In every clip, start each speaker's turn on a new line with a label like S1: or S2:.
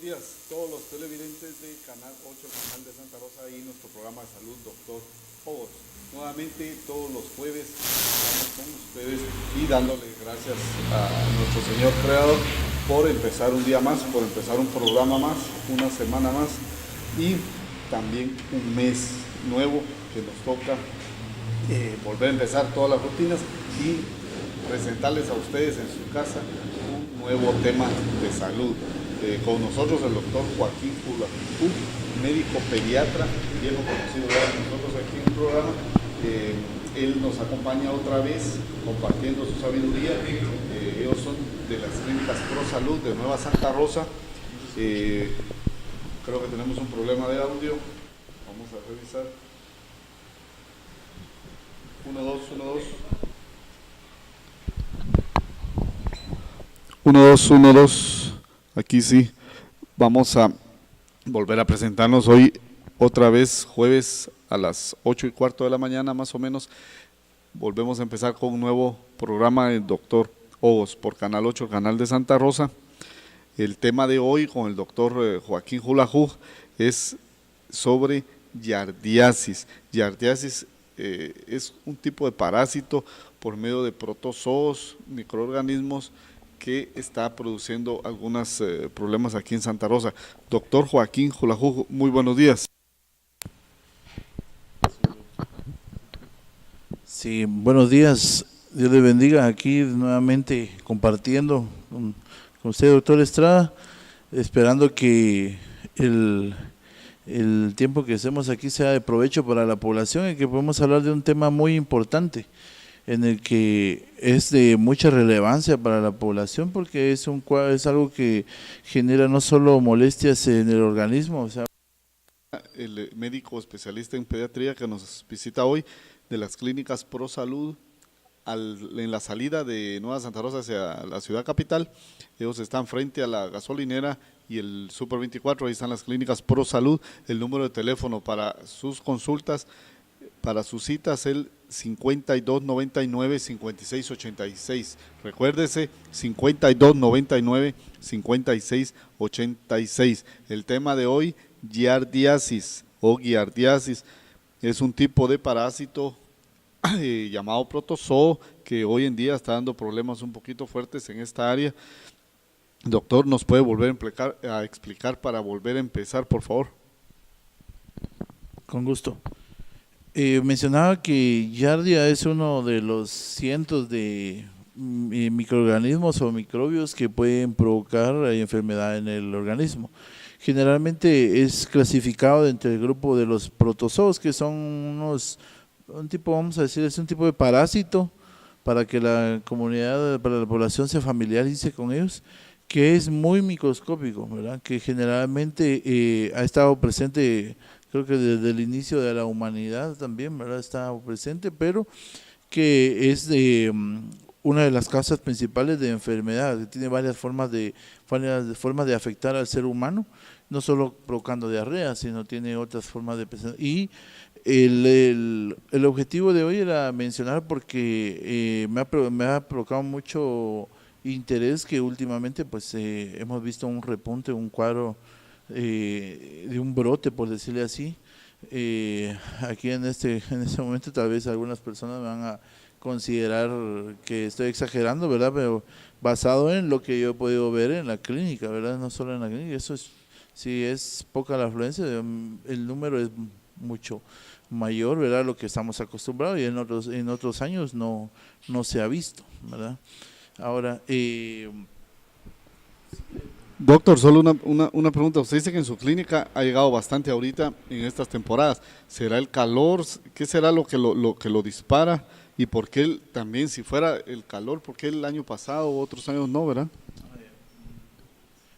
S1: días a todos los televidentes de Canal 8, Canal de Santa Rosa y nuestro programa de salud, Doctor Hogos. Nuevamente todos los jueves estamos con ustedes y dándole gracias a nuestro Señor Creador por empezar un día más, por empezar un programa más, una semana más y también un mes nuevo que nos toca volver a empezar todas las rutinas y presentarles a ustedes en su casa un nuevo tema de salud. Con nosotros el doctor Joaquín Julajú, médico pediatra, viejo conocido de nosotros aquí en el programa. Él nos acompaña otra vez compartiendo su sabiduría. Ellos son de las clínicas Pro Salud de Nueva Santa Rosa. Creo que tenemos un problema de audio. Vamos a revisar. 1, 2, 1, 2. 1, 2, 1, 2. Aquí sí, vamos a volver a presentarnos hoy otra vez, jueves a las 8:15 de la mañana más o menos. Volvemos a empezar con un nuevo programa del doctor Hogos por Canal 8, Canal de Santa Rosa. El tema de hoy con el doctor Joaquín Julajú es sobre giardiasis. Giardiasis es un tipo de parásito por medio de protozoos, microorganismos, que está produciendo algunos problemas aquí en Santa Rosa. Doctor Joaquín Julajú, muy buenos días.
S2: Sí, buenos días. Dios le bendiga, aquí nuevamente compartiendo con usted, doctor Estrada, esperando que el tiempo que estemos aquí sea de provecho para la población y que podamos hablar de un tema muy importante, en el que es de mucha relevancia para la población, porque es algo que genera no solo molestias en el organismo, o sea,
S1: el médico especialista en pediatría que nos visita hoy de las clínicas Pro Salud en la salida de Nueva Santa Rosa hacia la ciudad capital. Ellos están frente a la gasolinera y el Super 24, ahí están las clínicas Pro Salud. El número de teléfono para sus consultas, para sus citas, el 5299-5686. Recuérdese, 5299-5686. El tema de hoy, giardiasis o giardiasis, es un tipo de parásito llamado protozoo que hoy en día está dando problemas un poquito fuertes en esta área. Doctor, ¿nos puede volver a explicar para volver a empezar, por favor?
S2: con gusto. Mencionaba que giardia es uno de los cientos de microorganismos o microbios que pueden provocar enfermedad en el organismo. Generalmente es clasificado entre el grupo de los protozoos, que son un tipo, vamos a decir, es un tipo de parásito para que la comunidad, para la población se familiarice con ellos, que es muy microscópico, ¿verdad? Que generalmente ha estado presente, creo que desde el inicio de la humanidad también, ¿verdad? Está presente, pero que es una de las causas principales de enfermedad, que tiene varias formas de afectar al ser humano, no solo provocando diarrea, sino tiene otras formas de presentar. Y el objetivo de hoy era mencionar porque me ha provocado mucho interés que últimamente pues hemos visto un repunte, un cuadro de un brote, por decirle así. Aquí en este momento tal vez algunas personas me van a considerar que estoy exagerando, ¿verdad? Pero basado en lo que yo he podido ver en la clínica, ¿verdad? No solo en la clínica, eso es, si es poca la afluencia, el número es mucho mayor, ¿verdad? Lo que estamos acostumbrados, y en otros años no se ha visto, ¿verdad? Ahora,
S1: Doctor, solo una pregunta. Usted dice que en su clínica ha llegado bastante ahorita en estas temporadas. ¿Será el calor? ¿Qué será lo que lo dispara? ¿Y por qué también, si fuera el calor, por qué el año pasado u otros años no, verdad?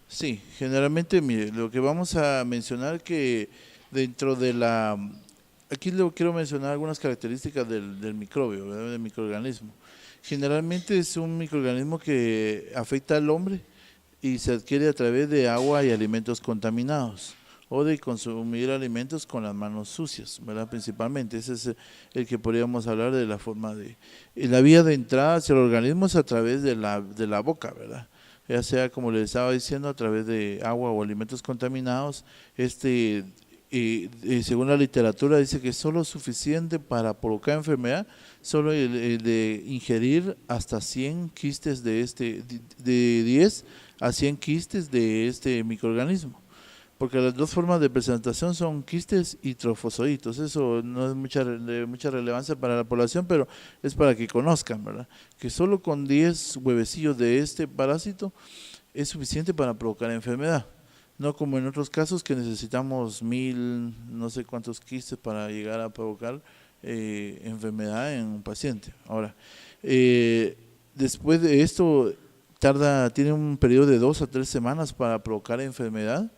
S2: Sí, generalmente, mire, lo que vamos a mencionar que dentro de aquí quiero mencionar algunas características del microbio, ¿verdad? Del microorganismo. Generalmente es un microorganismo que afecta al hombre y se adquiere a través de agua y alimentos contaminados, o de consumir alimentos con las manos sucias, ¿verdad? Principalmente, ese es el que podríamos hablar de la forma de... la vía de entrada hacia el organismo es a través de la boca, ¿verdad? ya sea, como les estaba diciendo, a través de agua o alimentos contaminados. Según la literatura, dice que solo es suficiente para provocar enfermedad, solo el de ingerir hasta 100 quistes de 10 a 100 quistes de este microorganismo. Porque las dos formas de presentación son quistes y trofozoitos. Eso no es de mucha relevancia para la población, pero es para que conozcan, ¿verdad? Que solo con 10 huevecillos de este parásito es suficiente para provocar enfermedad. No como en otros casos que necesitamos 1000, no sé cuántos quistes para llegar a provocar enfermedad en un paciente. Ahora, después de esto, tiene un periodo de 2 a 3 semanas para provocar enfermedad.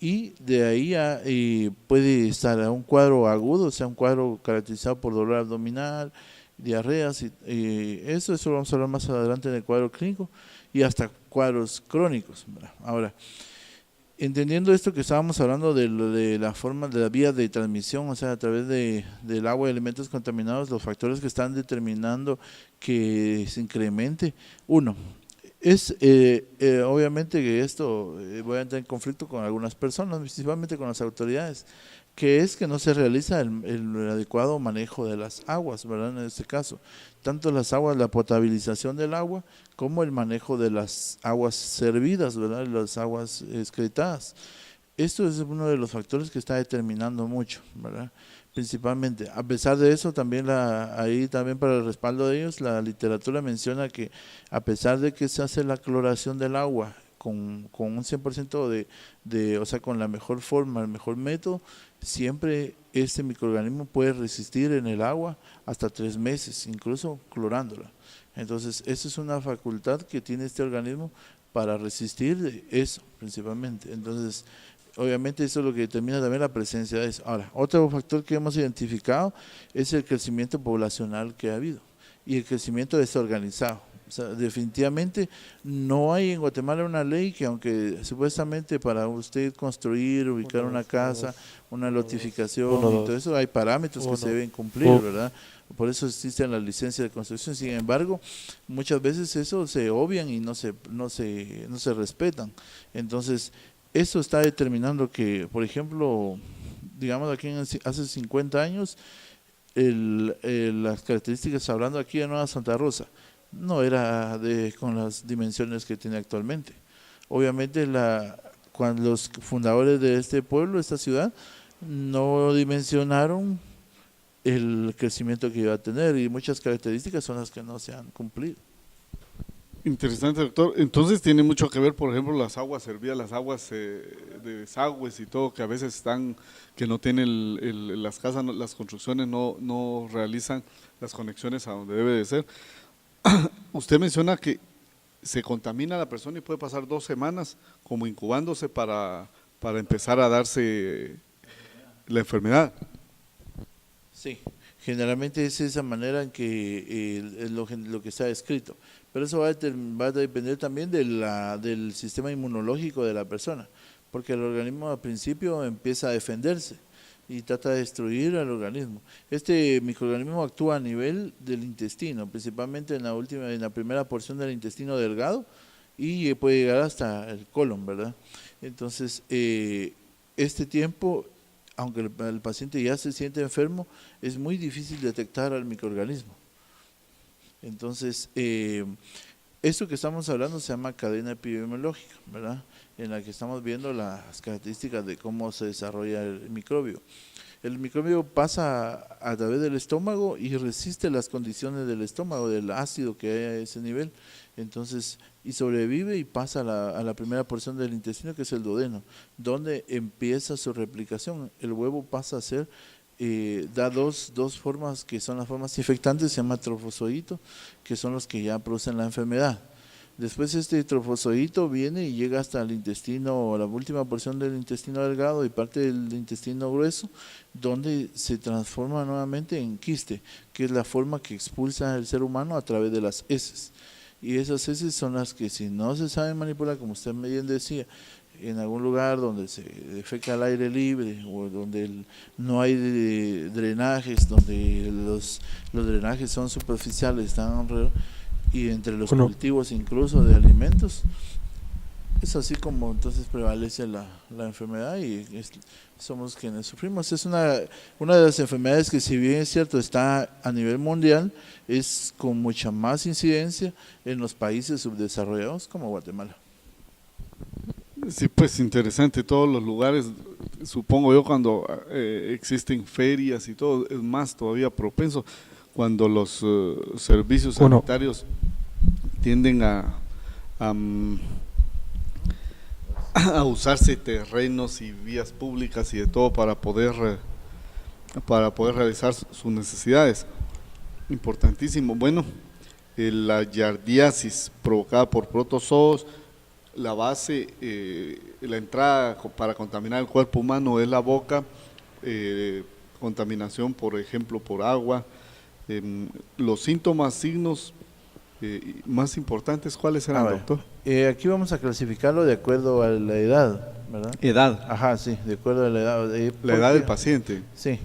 S2: Y de ahí puede estar a un cuadro agudo, o sea, un cuadro caracterizado por dolor abdominal, diarreas, eso lo vamos a hablar más adelante en el cuadro clínico, y hasta cuadros crónicos. Ahora, entendiendo esto que estábamos hablando de la forma, de la vía de transmisión, o sea, a través del agua y alimentos contaminados, los factores que están determinando que se incremente, uno, es obviamente que esto voy a entrar en conflicto con algunas personas, principalmente con las autoridades, que es que no se realiza el adecuado manejo de las aguas, ¿verdad? En este caso, tanto las aguas, la potabilización del agua, como el manejo de las aguas servidas, ¿verdad? Las aguas excretadas. Esto es uno de los factores que está determinando mucho, ¿verdad? Principalmente. A pesar de eso, también ahí también para el respaldo de ellos, la literatura menciona que a pesar de que se hace la cloración del agua con un 100% o sea, con la mejor forma, el mejor método, siempre este microorganismo puede resistir en el agua hasta 3 meses, incluso clorándola. Entonces, esa es una facultad que tiene este organismo para resistir eso, principalmente. Entonces, obviamente eso es lo que determina también la presencia de eso. Ahora, otro factor que hemos identificado es el crecimiento poblacional que ha habido y el crecimiento desorganizado. O sea, definitivamente no hay en Guatemala una ley que, aunque supuestamente para usted construir, ubicar una casa, una lotificación y todo eso, hay parámetros que se deben cumplir, ¿verdad? Por eso existen las licencias de construcción. Sin embargo, muchas veces eso se obvian y no se respetan. Entonces, eso está determinando que, por ejemplo, digamos aquí hace 50 años, las características, hablando aquí de Nueva Santa Rosa, no era con las dimensiones que tiene actualmente. Obviamente cuando los fundadores de este pueblo, esta ciudad, no dimensionaron el crecimiento que iba a tener, y muchas características son las que no se han cumplido.
S1: Interesante, doctor. Entonces tiene mucho que ver, por ejemplo, las aguas servidas, las aguas de desagües y todo, que a veces que no tienen las casas, las construcciones no realizan las conexiones a donde debe de ser. Usted menciona que se contamina la persona y puede pasar 2 semanas como incubándose para empezar a darse la enfermedad.
S2: Sí, generalmente es esa manera en que lo que está escrito, pero eso va a depender también del sistema inmunológico de la persona, porque el organismo al principio empieza a defenderse y trata de destruir al organismo. Este microorganismo actúa a nivel del intestino, principalmente en la primera porción del intestino delgado, y puede llegar hasta el colon, ¿verdad? Entonces, este tiempo, aunque el paciente ya se siente enfermo, es muy difícil detectar al microorganismo. Entonces, esto que estamos hablando se llama cadena epidemiológica, ¿verdad? En la que estamos viendo las características de cómo se desarrolla el microbio. El microbio pasa a través del estómago y resiste las condiciones del estómago, del ácido que hay a ese nivel. Entonces, y sobrevive y pasa a la primera porción del intestino, que es el duodeno, donde empieza su replicación. El huevo pasa a ser, da dos formas que son las formas infectantes, se llama trofozoito, que son los que ya producen la enfermedad. Después este trofozoito viene y llega hasta el intestino, la última porción del intestino delgado y parte del intestino grueso, donde se transforma nuevamente en quiste, que es la forma que expulsa el ser humano a través de las heces. Y esas heces son las que, si no se saben manipular, como usted bien decía, en algún lugar donde se defeca al aire libre o donde no hay drenajes, donde los drenajes son superficiales, están alrededor, y entre los
S3: Bueno.
S2: cultivos incluso de alimentos. Es así como entonces prevalece la enfermedad y somos quienes sufrimos. Es una de las enfermedades que, si bien es cierto está a nivel mundial, es con mucha más incidencia en los países subdesarrollados como Guatemala.
S1: Sí, pues interesante, todos los lugares, supongo yo, cuando existen ferias y todo, es más todavía propenso cuando los servicios
S3: Bueno.
S1: sanitarios tienden a usarse terrenos y vías públicas y de todo para poder realizar sus necesidades. Importantísimo. Bueno, la yardiasis provocada por protozoos, la base, la entrada para contaminar el cuerpo humano es la boca, contaminación, por ejemplo, por agua. Los síntomas, signos más importantes, ¿cuáles serán, doctor?
S2: Aquí vamos a clasificarlo de acuerdo a la edad, ¿verdad?
S1: Edad.
S2: Ajá, sí, de acuerdo a la edad.
S1: La edad del paciente.
S2: Sí,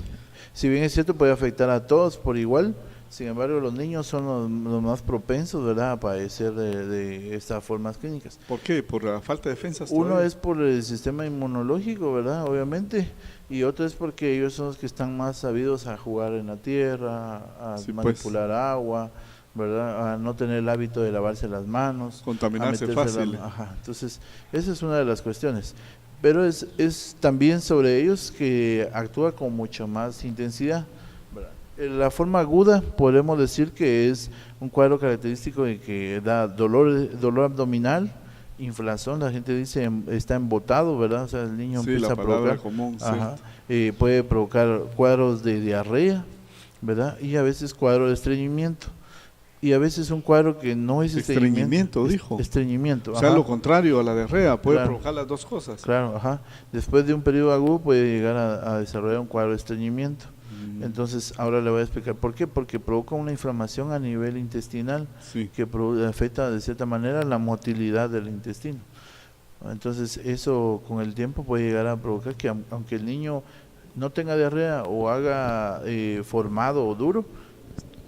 S2: si bien es cierto puede afectar a todos por igual, sin embargo los niños son los más propensos, ¿verdad?, a padecer de estas formas clínicas.
S1: ¿Por qué? ¿Por la falta de defensas?
S2: Uno
S1: todavía?
S2: es por el sistema inmunológico, ¿verdad?, obviamente, y otro es porque ellos son los que están más sabidos a jugar en la tierra, a
S1: Sí, pues.
S2: manipular agua, ¿verdad?, a no tener el hábito de lavarse las manos,
S1: Contaminarse
S2: a meterse
S1: fácil.
S2: ajá, entonces esa es una de las cuestiones, pero es también sobre ellos que actúa con mucha más intensidad, ¿verdad? La forma aguda podemos decir que es un cuadro característico de que da dolor abdominal, inflación, la gente dice está embotado, ¿verdad? O sea, el niño
S1: Sí,
S2: empieza
S1: la
S2: a
S1: palabra
S2: provocar,
S1: común,
S2: ajá,
S1: cierto.
S2: puede provocar cuadros de diarrea, ¿verdad? Y a veces cuadro de estreñimiento. Y a veces un cuadro que no es
S1: Estreñimiento, dijo.
S2: Estreñimiento,
S1: O sea,
S2: ajá.
S1: lo contrario a la diarrea, puede
S2: Claro.
S1: provocar las dos cosas.
S2: Claro, ajá. Después de un periodo agudo puede llegar a desarrollar un cuadro de estreñimiento. Entonces, ahora le voy a explicar por qué. Porque provoca una inflamación a nivel intestinal
S1: Sí.
S2: que afecta de cierta manera la motilidad del intestino. Entonces, eso con el tiempo puede llegar a provocar que aunque el niño no tenga diarrea o haga formado o duro,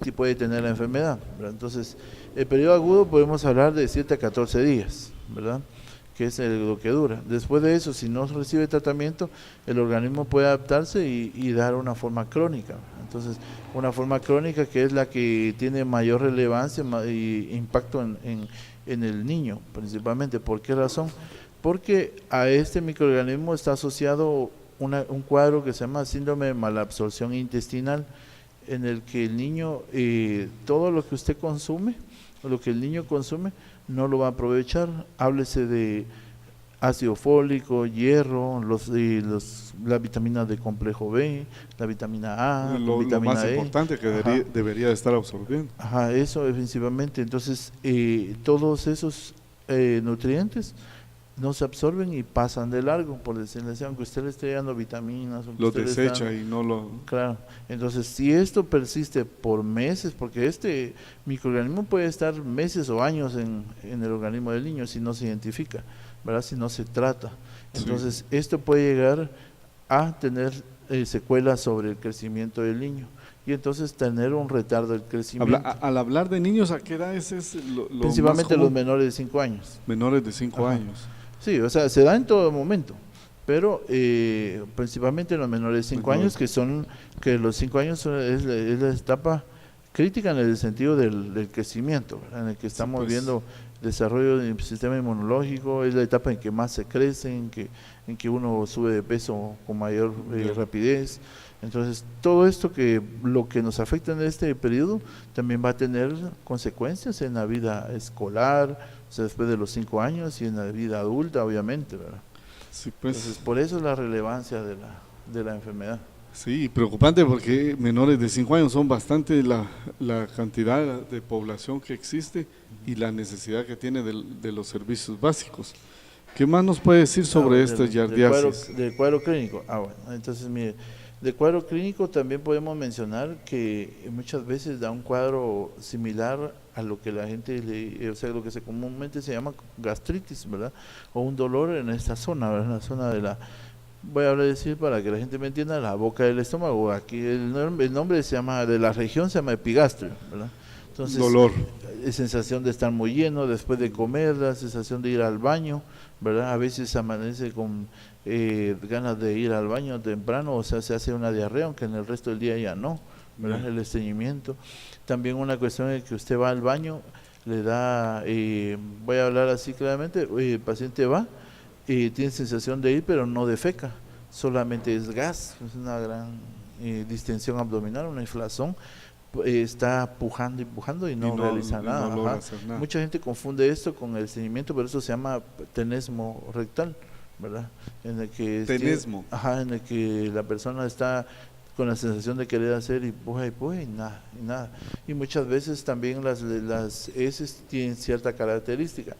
S2: sí puede tener la enfermedad, ¿verdad? Entonces, el periodo agudo podemos hablar de 7 a 14 días, ¿verdad?, que es lo que dura. Después de eso, si no recibe tratamiento, el organismo puede adaptarse y dar una forma crónica. Entonces, una forma crónica que es la que tiene mayor relevancia y impacto en el niño, principalmente. ¿Por qué razón? Porque a este microorganismo está asociado un cuadro que se llama síndrome de malabsorción intestinal, en el que el niño, todo lo que usted consume, o lo que el niño consume, no lo va a aprovechar. Háblese de ácido fólico, hierro, la vitamina de complejo B, la vitamina A,
S1: Lo
S2: vitamina
S1: más
S2: E.
S1: importante que
S2: Ajá.
S1: debería de estar absorbiendo.
S2: Ajá, eso principalmente. Entonces, todos esos nutrientes no se absorben y pasan de largo, por decirle así, aunque usted le esté dando vitaminas.
S1: Lo desecha y no lo...
S2: Claro, entonces si esto persiste por meses, porque este microorganismo puede estar meses o años en el organismo del niño si no se identifica, ¿verdad?, si no se trata. Entonces esto puede llegar a tener secuelas sobre el crecimiento del niño y entonces tener un retardo del crecimiento.
S1: Al hablar de niños, ¿a qué edad es lo
S2: Principalmente
S1: más
S2: los
S1: común?
S2: menores de 5 años.
S1: Menores de 5
S2: Ajá.
S1: años.
S2: Sí, o sea, se da en todo momento, pero principalmente en los menores de 5 años, que los 5 años es la etapa crítica en el sentido del crecimiento, ¿verdad?, en el que estamos
S1: pues.
S2: viendo desarrollo del sistema inmunológico, es la etapa en que más se crece, en que uno sube de peso con mayor rapidez. Entonces, todo esto lo que nos afecta en este periodo también va a tener consecuencias en la vida escolar, o sea, después de los 5 años, y en la vida adulta, obviamente, ¿verdad?
S1: Sí, pues.
S2: Entonces, por eso es la relevancia de la enfermedad.
S1: Sí, preocupante porque menores de 5 años son bastante la cantidad de población que existe y la necesidad que tiene de los servicios básicos. ¿Qué más nos puede decir sobre esta yardiasis?
S2: Del cuadro clínico. Bueno, entonces mire, del cuadro clínico también podemos mencionar que muchas veces da un cuadro similar a lo que la gente, o sea, lo que comúnmente se llama gastritis, ¿verdad? O un dolor en esta zona, ¿verdad?, en la zona de voy a decir para que la gente me entienda, la boca del estómago. Aquí el nombre se llama, de la región se llama epigastrio, ¿verdad? Entonces,
S1: dolor.
S2: Sensación de estar muy lleno después de comer, la sensación de ir al baño, ¿verdad? A veces amanece con ganas de ir al baño temprano, o sea, se hace una diarrea, aunque en el resto del día ya no, ¿verdad?
S1: Ya.
S2: El estreñimiento. También una cuestión de que usted va al baño, le da, voy a hablar así claramente, el paciente va y tiene sensación de ir, pero no defeca, solamente es gas, es una gran distensión abdominal, una inflación, está pujando y pujando y no realiza
S1: y
S2: nada.
S1: no logra
S2: Ajá.
S1: hacer nada.
S2: Mucha gente confunde esto con el estreñimiento, pero eso se llama tenesmo rectal, ¿verdad? En el que
S1: Tenesmo.
S2: ajá, en el que la persona está con la sensación de querer hacer y puja y nada, y nada. Y muchas veces también las heces tienen cierta característica,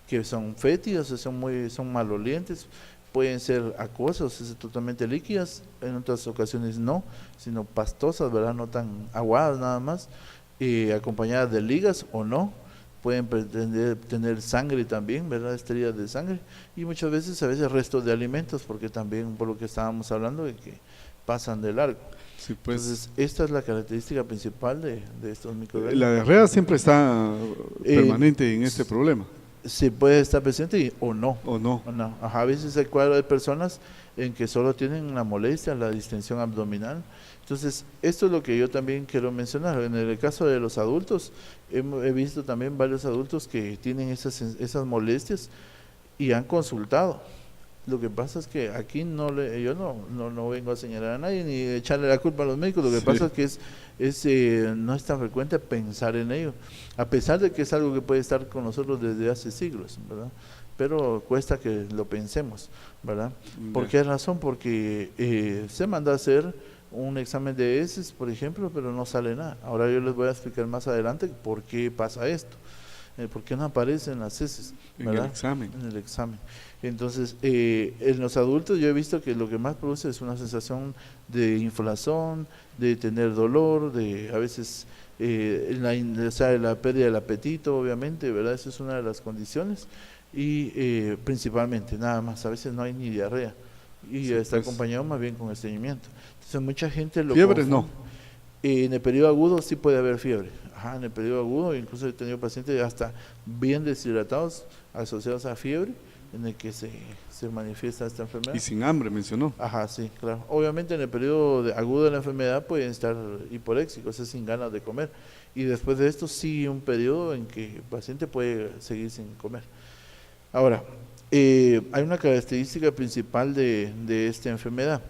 S2: que son fétidas, o son malolientes, pueden ser acuosas, totalmente líquidas, en otras ocasiones no, sino pastosas, ¿verdad? No tan aguadas nada más, acompañadas de ligas o no, pueden pretender tener sangre también, ¿verdad? Estrías de sangre, y muchas veces, a veces restos de alimentos, porque también por lo que estábamos hablando de que pasan de largo.
S1: Sí, pues,
S2: Entonces, esta es la característica principal de estos microorganismos.
S1: la diarrea siempre está
S2: Eh,
S1: permanente en este problema,
S2: Sí puede estar presente o no.
S1: ¿o no?
S2: O no. Ajá, a veces hay cuadro de personas en que solo tienen la molestia, la distensión abdominal. Entonces, esto es lo que yo también quiero mencionar. En el caso de los adultos, he visto también varios adultos que tienen esas molestias y han consultado. Lo que pasa es que aquí yo no vengo a señalar a nadie ni echarle la culpa a los médicos. Lo que
S1: Sí.
S2: pasa es que no es tan frecuente pensar en ello, a pesar de que es algo que puede estar con nosotros desde hace siglos, ¿verdad? Pero cuesta que lo pensemos, ¿verdad? ¿Por qué razón? Porque se manda a hacer un examen de heces, por ejemplo, pero no sale nada. Ahora yo les voy a explicar más adelante por qué pasa esto. ¿Por qué no aparecen las heces?
S1: En
S2: ¿verdad?
S1: el examen.
S2: En el examen. Entonces, en los adultos yo he visto que lo que más produce es una sensación de inflación, de tener dolor, de a veces o sea, la pérdida del apetito, obviamente, ¿verdad? Esa es una de las condiciones. Y principalmente, nada más, a veces no hay ni diarrea. Y
S1: Sí,
S2: está
S1: pues.
S2: acompañado más bien con estreñimiento. Entonces, mucha gente lo
S1: Fiebres no.
S2: confunde. En el periodo agudo sí puede haber fiebre. Ajá, en el periodo agudo, incluso he tenido pacientes hasta bien deshidratados, asociados a fiebre, en el que se manifiesta esta enfermedad.
S1: Y sin hambre, mencionó.
S2: Ajá, sí, claro. Obviamente en el periodo agudo de la enfermedad pueden estar hiporéxicos, o sea, sin ganas de comer. Y después de esto sí un periodo en que el paciente puede seguir sin comer. Ahora, hay una característica principal de esta enfermedad,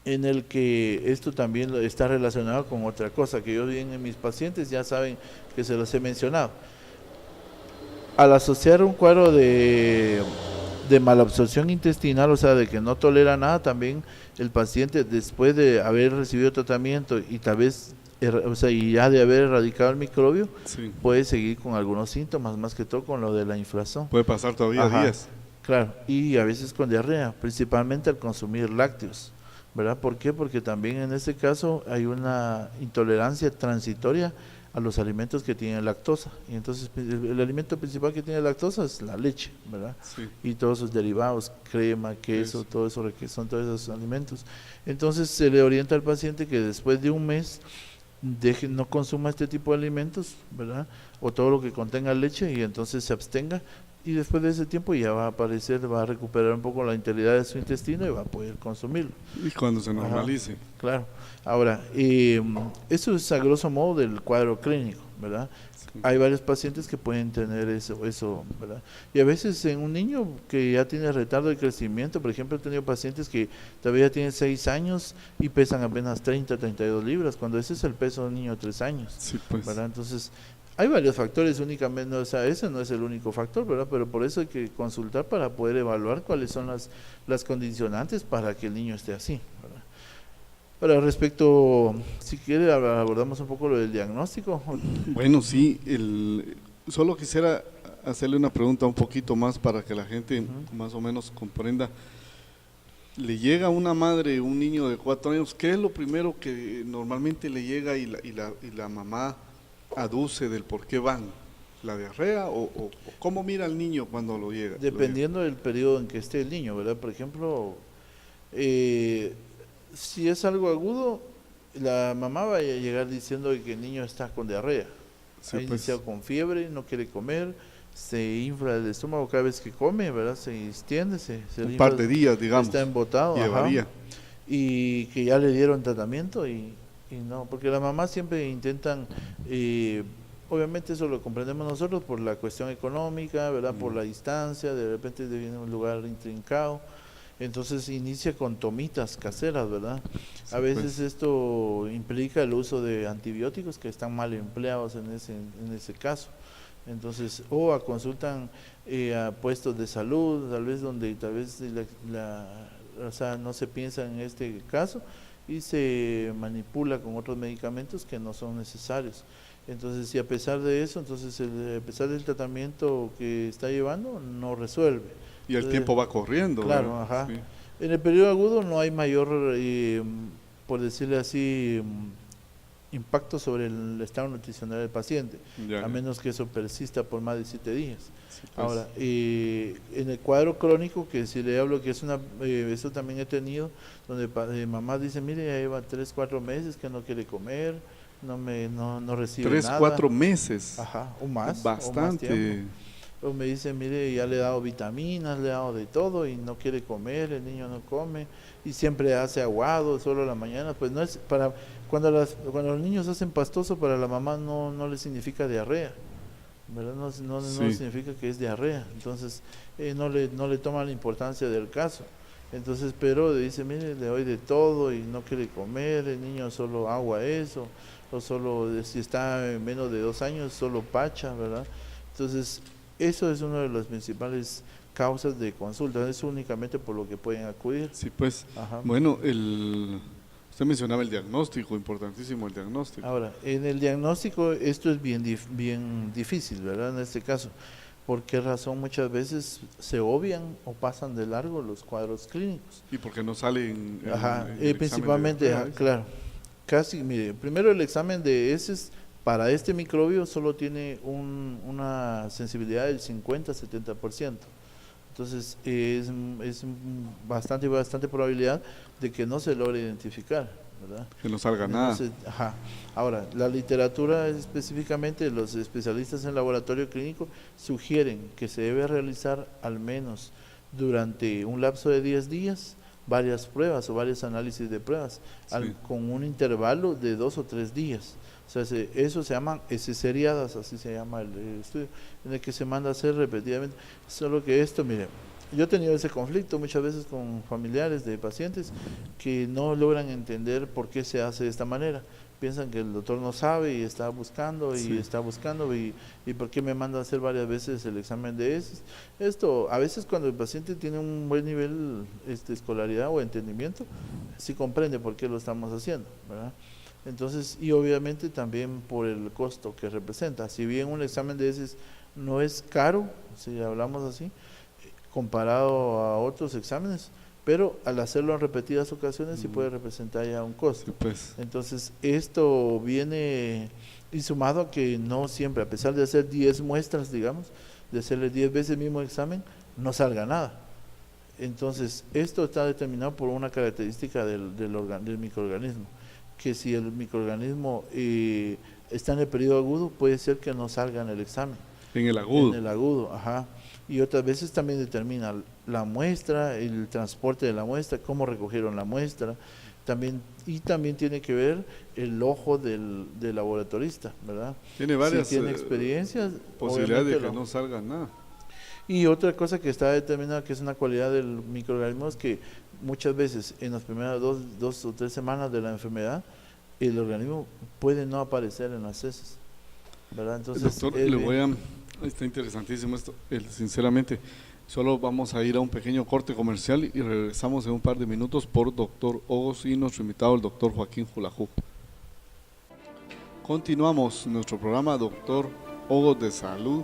S2: en el que esto también está relacionado con otra cosa, que yo bien en mis pacientes ya saben que se los he mencionado. Al asociar un cuadro de malabsorción intestinal, o sea, de que no tolera nada, también el paciente después de haber recibido tratamiento y tal vez, o sea, y ya de haber erradicado el microbio,
S1: Sí.
S2: puede seguir con algunos síntomas, más que todo con lo de la inflación.
S1: Puede pasar todavía
S2: Ajá,
S1: días.
S2: claro, y a veces con diarrea, principalmente al consumir lácteos, ¿verdad? ¿Por qué? Porque también en este caso hay una intolerancia transitoria a los alimentos que tienen lactosa. Y entonces el alimento principal que tiene lactosa es la leche, ¿verdad?
S1: Sí.
S2: Y todos sus derivados, crema, queso, todo eso que son todos esos alimentos. Entonces se le orienta al paciente que después de un mes no consuma este tipo de alimentos, ¿verdad? O todo lo que contenga leche, y entonces se abstenga, y después de ese tiempo ya va a aparecer, va a recuperar un poco la integridad de su intestino y va a poder consumirlo.
S1: Y cuando se normalice.
S2: Ajá, claro. Ahora, eso es a grosso modo del cuadro clínico, ¿verdad?
S1: Sí.
S2: Hay varios pacientes que pueden tener eso, ¿verdad? Y a veces en un niño que ya tiene retardo de crecimiento, por ejemplo, he tenido pacientes que todavía tienen 6 años y pesan apenas 30, 32 libras, cuando ese es el peso de un niño de 3 años,
S1: Sí, pues.
S2: ¿verdad? Entonces, hay varios factores únicamente, o sea, ese no es el único factor, ¿verdad? Pero por eso hay que consultar para poder evaluar cuáles son las condicionantes para que el niño esté así, ¿verdad? Ahora, respecto, si quiere, abordamos un poco lo del diagnóstico.
S1: Bueno, sí, solo quisiera hacerle una pregunta un poquito más para que la gente más o menos comprenda. Le llega a una madre un niño de 4 años, ¿qué es lo primero que normalmente le llega y la mamá aduce del por qué van? ¿La diarrea o cómo mira al niño cuando lo llega?
S2: Dependiendo del periodo en que esté el niño, ¿verdad? Por ejemplo, si es algo agudo, la mamá va a llegar diciendo que el niño está con diarrea, Ha iniciado con fiebre, no quiere comer, se infla el estómago cada vez que come, ¿verdad? Se extiende,
S1: un par de días, digamos.
S2: Está embotado.
S1: Llevaría.
S2: Ajá, y que ya le dieron tratamiento y no, porque las mamás siempre intentan, obviamente eso lo comprendemos nosotros por la cuestión económica, ¿verdad? Por la distancia, de repente viene un lugar intrincado, entonces inicia con tomitas caseras, ¿verdad?
S1: Sí,
S2: a veces
S1: pues.
S2: esto implica el uso de antibióticos que están mal empleados en ese caso. Entonces, o consultan a puestos de salud, tal vez donde tal vez o sea, no se piensa en este caso y se manipula con otros medicamentos que no son necesarios. Entonces, si a pesar de eso, entonces a pesar del tratamiento que está llevando, no resuelve.
S1: Y el tiempo va corriendo.
S2: Claro,
S1: ¿verdad?
S2: ajá.
S1: Sí.
S2: En el periodo agudo no hay mayor, por decirle así, impacto sobre el estado nutricional del paciente, a menos que eso persista por más de 7 días.
S1: Sí, pues.
S2: Ahora, en el cuadro crónico, que si le hablo que es eso también he tenido, donde mamá dice, mire, ya lleva 3, 4 meses que no quiere comer, no recibe
S1: 3,
S2: nada.
S1: 4 meses.
S2: Ajá, o más.
S1: Bastante.
S2: O más tiempo. O me dice, mire, ya le he dado vitaminas, le he dado de todo y no quiere comer, el niño no come y siempre hace aguado, solo a la mañana. Pues no es para, cuando los niños hacen pastoso, para la mamá no le significa diarrea, ¿verdad? No significa que es diarrea, entonces no le toma la importancia del caso. Entonces, pero dice, mire, le doy de todo y no quiere comer, el niño solo agua eso, o solo, si está menos de 2 años, solo pacha, ¿verdad? Entonces, eso es una de las principales causas de consulta, es únicamente por lo que pueden acudir.
S1: Sí, pues,
S2: Ajá.
S1: bueno, usted mencionaba el diagnóstico, importantísimo el diagnóstico.
S2: Ahora, en el diagnóstico esto es bien difícil, ¿verdad? En este caso, ¿por qué razón muchas veces se obvian o pasan de largo los cuadros clínicos?
S1: ¿Y por qué no salen?
S2: Ajá, principalmente, claro, casi, mire, primero el examen de heces para este microbio solo tiene una sensibilidad del 50-70%. Entonces es bastante probabilidad de que no se logre identificar, ¿verdad?
S1: Que no salga nada.
S2: Ajá. Ahora, la literatura específicamente, los especialistas en laboratorio clínico sugieren que se debe realizar al menos durante un lapso de 10 días varias pruebas o varios análisis de pruebas,
S1: sí,
S2: con un intervalo de 2 o 3 días. O sea, eso se llaman heces seriadas, así se llama el estudio, en el que se manda a hacer repetidamente. Solo que esto, mire, yo he tenido ese conflicto muchas veces con familiares de pacientes que no logran entender por qué se hace de esta manera. Piensan que el doctor no sabe y está buscando y por qué me manda a hacer varias veces el examen de heces. Esto, a veces cuando el paciente tiene un buen nivel de escolaridad o entendimiento, sí comprende por qué lo estamos haciendo, ¿verdad? Entonces, y obviamente también por el costo que representa. Si bien un examen de heces no es caro, si hablamos así, comparado a otros exámenes, pero al hacerlo en repetidas ocasiones sí puede representar ya un costo.
S1: Sí, pues.
S2: Entonces, esto viene y sumado a que no siempre, a pesar de hacer 10 muestras, digamos, de hacerle 10 veces el mismo examen, no salga nada. Entonces, esto está determinado por una característica del microorganismo, que si el microorganismo está en el periodo agudo, puede ser que no salga en el examen.
S1: En el agudo.
S2: En el agudo, ajá. Y otras veces también determina la muestra, el transporte de la muestra, cómo recogieron la muestra, también tiene que ver el ojo del laboratorista, ¿verdad?
S1: Tiene varias
S2: si tiene experiencias,
S1: posibilidades de que no salga nada.
S2: Y otra cosa que está determinada, que es una cualidad del microorganismo, es que muchas veces en las primeras 2 o 3 semanas de la enfermedad, el organismo puede no aparecer en las heces, ¿verdad? Entonces,
S1: doctor, está interesantísimo esto, sinceramente. Solo vamos a ir a un pequeño corte comercial y regresamos en un par de minutos por doctor Ogos y nuestro invitado, el doctor Joaquín Julajú. Continuamos nuestro programa Doctor Ogos de Salud,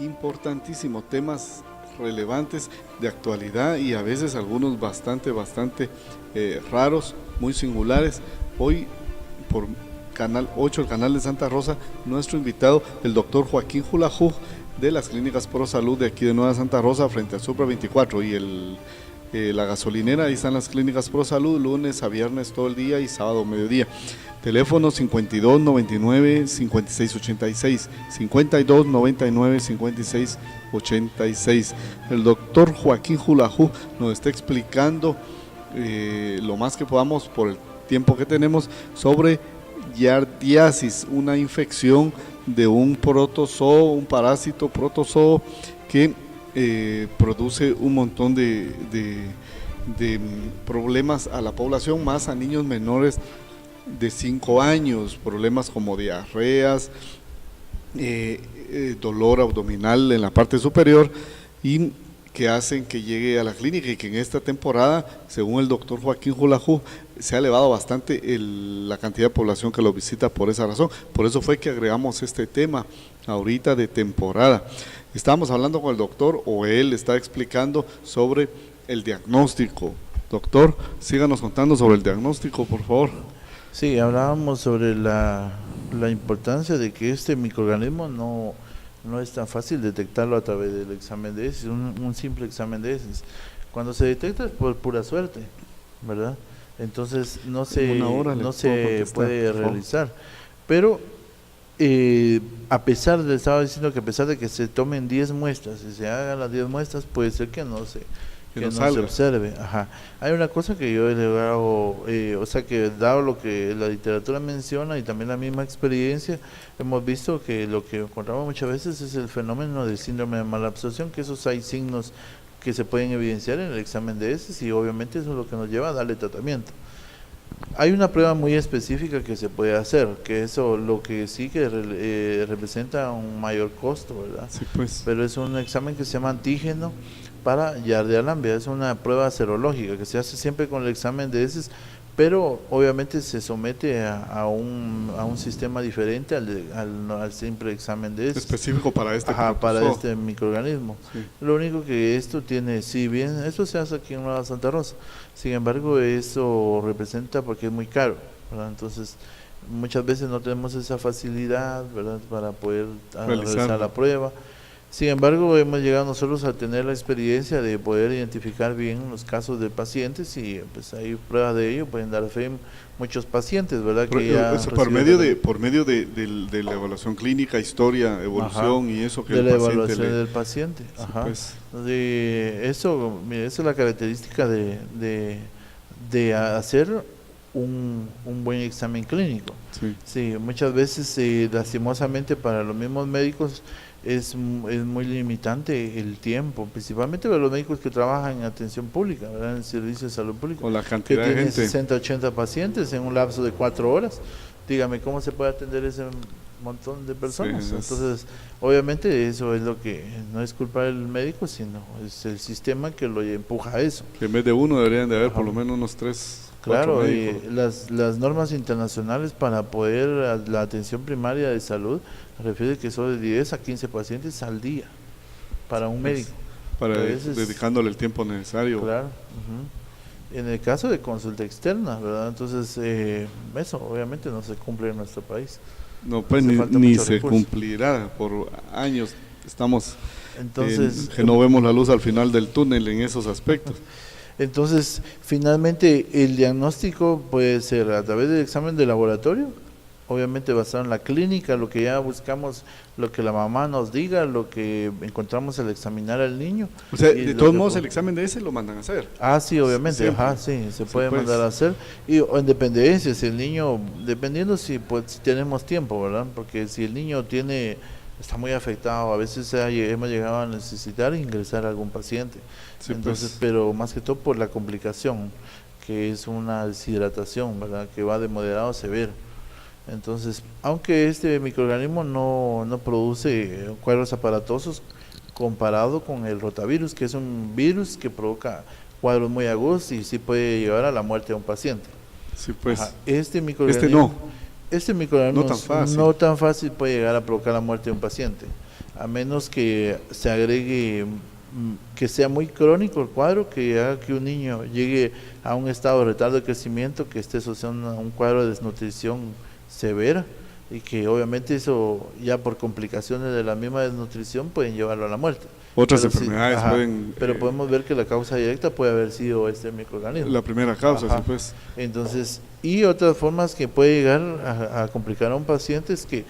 S1: importantísimo, temas relevantes de actualidad y a veces algunos bastante raros, muy singulares. Hoy por Canal 8, el canal de Santa Rosa, nuestro invitado, el doctor Joaquín Julajú, de las Clínicas Pro Salud de aquí de Nueva Santa Rosa, frente a Supra 24, y La Gasolinera, ahí están las clínicas ProSalud, lunes a viernes todo el día y sábado mediodía. Teléfono 52 99 56 86, 52 99 56 86. El doctor Joaquín Julajú nos está explicando lo más que podamos por el tiempo que tenemos sobre yardiasis, una infección de un protozoo, un parásito protozoo que produce un montón de problemas a la población, más a niños menores de 5 años, problemas como diarreas, dolor abdominal en la parte superior, y que hacen que llegue a la clínica, y que en esta temporada, según el doctor Joaquín Julajú, se ha elevado bastante la cantidad de población que lo visita por esa razón. Por eso fue que agregamos este tema ahorita de temporada. Estábamos hablando con el doctor, o él está explicando sobre el diagnóstico. Doctor, síganos contando sobre el diagnóstico, por favor.
S2: Sí, hablábamos sobre la importancia de que este microorganismo no es tan fácil detectarlo a través del examen de heces, un simple examen de heces. Cuando se detecta es por pura suerte, ¿verdad? Entonces no se puede realizar. Pero estaba diciendo que a pesar de que se tomen 10 muestras y se hagan las 10 muestras, puede ser que no se observe. Ajá. Hay una cosa que yo he logrado, que dado lo que la literatura menciona y también la misma experiencia, hemos visto que lo que encontramos muchas veces es el fenómeno del síndrome de malabsorción, que esos hay signos que se pueden evidenciar en el examen de heces, y obviamente eso es lo que nos lleva a darle tratamiento. Hay una prueba muy específica que se puede hacer, que eso lo que sí que representa un mayor costo, ¿verdad?
S1: Sí, pues.
S2: Pero es un examen que se llama antígeno para Giardia lamblia, es una prueba serológica que se hace siempre con el examen de heces, pero obviamente se somete a un sistema diferente al simple examen de heces.
S1: Específico para este
S2: para este microorganismo. Sí. Lo único que esto tiene, si bien esto se hace aquí en Nueva Santa Rosa, sin embargo eso representa porque es muy caro, ¿verdad? Entonces muchas veces no tenemos esa facilidad, ¿verdad?, para poder realizar la prueba. Sin embargo, hemos llegado nosotros a tener la experiencia de poder identificar bien los casos de pacientes, y pues hay pruebas de ello, pueden dar fe muchos pacientes, ¿verdad?
S1: Por medio de la evaluación clínica, historia, evolución. Ajá. Y eso que
S2: de la evaluación del paciente.
S1: Sí,
S2: ajá.
S1: Pues.
S2: Esa es la característica de hacer un buen examen clínico. Sí, muchas veces lastimosamente para los mismos médicos es muy limitante el tiempo, principalmente para los médicos que trabajan en atención pública, ¿verdad?, en el servicio de salud pública,
S1: o la cantidad de gente,
S2: 60, 80 pacientes en un lapso de 4 horas. Dígame, ¿cómo se puede atender ese montón de personas? Sí, entonces, obviamente eso es lo que no es culpa del médico, sino es el sistema que lo empuja a eso.
S1: Que en vez de uno deberían de haber por lo menos unos 3.
S2: Claro, y las normas internacionales para poder la atención primaria de salud refiere que son de 10 a 15 pacientes al día para un médico.
S1: Dedicándole el tiempo necesario.
S2: Claro. En el caso de consulta externa, ¿verdad? Entonces, eso obviamente no se cumple en nuestro país.
S1: No, pues ni se cumplirá por años. Estamos que no vemos la luz al final del túnel en esos aspectos.
S2: Entonces, finalmente, el diagnóstico puede ser a través del examen de laboratorio, obviamente basado en la clínica, lo que ya buscamos, lo que la mamá nos diga, lo que encontramos al examinar al niño.
S1: O sea, de todos modos, el examen de ese lo mandan a hacer.
S2: Sí, obviamente, se puede mandar a hacer. Y en dependencia, si el niño, dependiendo si tenemos tiempo, ¿verdad? Porque si el niño está muy afectado, a veces hemos llegado a necesitar ingresar a algún paciente. Sí, entonces, pero más que todo por la complicación, que es una deshidratación, ¿verdad?, que va de moderado a severo. Entonces, aunque este microorganismo no produce cuadros aparatosos comparado con el rotavirus, que es un virus que provoca cuadros muy agudos y sí puede llevar a la muerte de un paciente.
S1: Sí, pues.
S2: Este microorganismo
S1: no
S2: tan fácil puede llegar a provocar la muerte de un paciente, a menos que se agregue que sea muy crónico el cuadro, que haga que un niño llegue a un estado de retardo de crecimiento, que esté asociado a un cuadro de desnutrición severa, y que obviamente eso ya por complicaciones de la misma desnutrición pueden llevarlo a la muerte.
S1: Otras
S2: Pero sí,
S1: enfermedades
S2: ajá,
S1: pueden...
S2: pero podemos ver que la causa directa puede haber sido este microorganismo.
S1: La primera causa,
S2: Ajá.
S1: sí, pues.
S2: Entonces, y otras formas que puede llegar a complicar a un paciente es que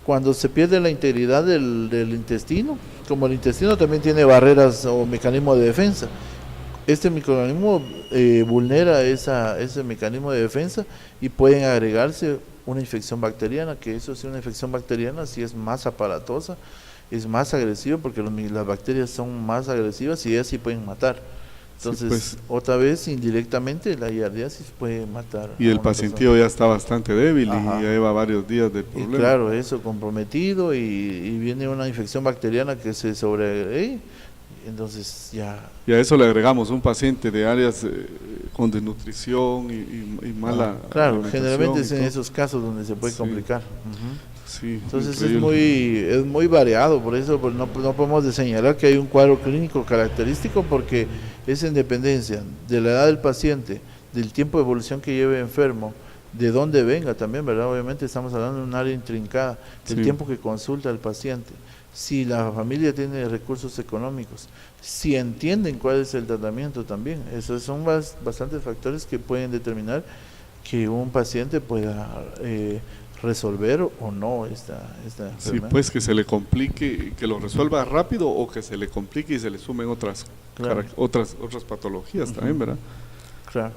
S2: cuando se pierde la integridad del intestino, como el intestino también tiene barreras o mecanismos de defensa, este microorganismo vulnera ese mecanismo de defensa y pueden agregarse una infección bacteriana, que eso sí, una infección bacteriana sí es más aparatosa, es más agresiva porque las bacterias son más agresivas y ellas sí pueden matar. Entonces,
S1: Sí, pues.
S2: otra vez, indirectamente, la giardiasis puede matar
S1: Y
S2: a
S1: el
S2: una
S1: pacientillo ya está bastante débil
S2: Ajá.
S1: y ya lleva varios días del
S2: Y
S1: problema.
S2: claro, eso comprometido y viene una infección bacteriana que se sobre... entonces ya...
S1: Y a eso le agregamos un paciente de áreas con desnutrición y mala
S2: claro,
S1: alimentación
S2: generalmente
S1: y
S2: es en
S1: todo.
S2: esos casos donde se puede
S1: Sí.
S2: complicar. Ujú.
S1: Sí,
S2: Entonces
S1: increíble.
S2: es muy variado, por eso pues, no podemos señalar que hay un cuadro clínico característico porque es en dependencia de la edad del paciente, del tiempo de evolución que lleve enfermo, de dónde venga también, ¿verdad? Obviamente estamos hablando de un área intrincada, del
S1: Sí.
S2: tiempo que consulta el paciente, si la familia tiene recursos económicos, si entienden cuál es el tratamiento también. Esos son bastantes factores que pueden determinar que un paciente pueda resolver o no esta
S1: Sí,
S2: enfermedad.
S1: pues que se le complique, que lo resuelva rápido o que se le complique y se le sumen
S2: Claro.
S1: otras patologías también, ¿verdad?
S2: Claro.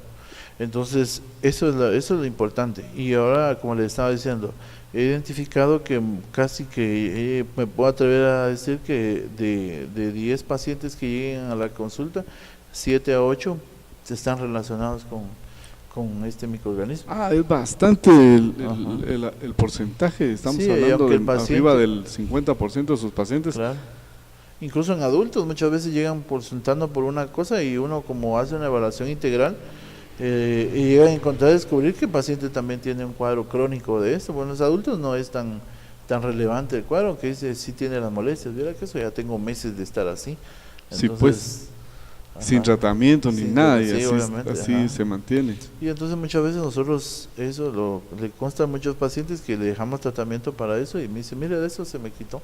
S2: Entonces, eso es lo importante. Y ahora, como le estaba diciendo, he identificado que casi que me puedo atrever a decir que de 10 pacientes que lleguen a la consulta, 7 a 8 están relacionados con este microorganismo.
S1: Ah, es bastante el porcentaje, estamos
S2: Sí,
S1: hablando
S2: aunque
S1: de
S2: el paciente-
S1: arriba del 50% de sus pacientes.
S2: Claro. Incluso en adultos muchas veces llegan consultando por una cosa y uno como hace una evaluación integral y llega a descubrir que el paciente también tiene un cuadro crónico de esto. Bueno, en los adultos no es tan relevante el cuadro, que dice sí tiene las molestias. Mira que eso ya tengo meses de estar así.
S1: Sí, pues, sin
S2: ajá.
S1: tratamiento ni
S2: Sin
S1: nada, y
S2: sí,
S1: así,
S2: obviamente,
S1: así
S2: ajá.
S1: se mantiene.
S2: Y entonces muchas veces nosotros, eso le consta a muchos pacientes que le dejamos tratamiento para eso y me dice, mira, de eso se me quitó.